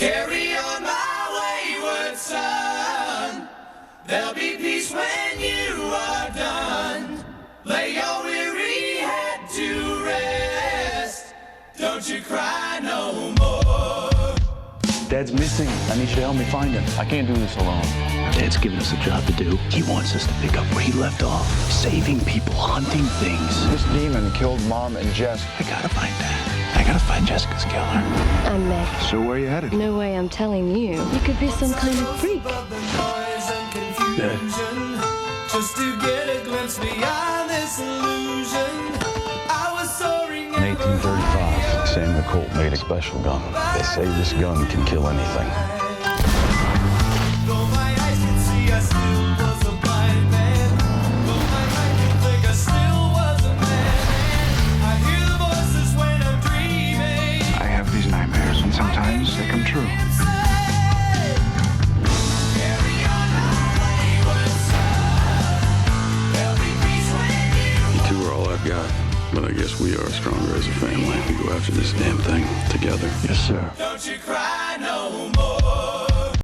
Carry on, my wayward son. There'll be peace when you are done. Lay your weary head to rest. Don't you cry no more. Dad's missing. I need you to help me find him. I can't do this alone. Dad's given us a job to do. He wants us to pick up where he left off. Saving people, hunting things. This demon killed Mom and Jess. I gotta find Dad. I gotta find Jessica's killer. I'm Meg. So where are you headed? No way I'm telling you. You could be some kind of freak. Dad. Just to get a glimpse beyond this illusion. I was soaring In 1835, Samuel Colt made a special gun. They say this gun can kill anything. Though my eyes could see, I still was a blind man. Though my mind could think, I still was a madman. I hear the voices when I'm dreaming. I have these nightmares, and sometimes they come true. Carry on, my wayward son. There'll be peace when you. You two are all I've got, but I guess we are stronger as a family. We go after this damn thing together. Yes, sir. Don't you cry no more.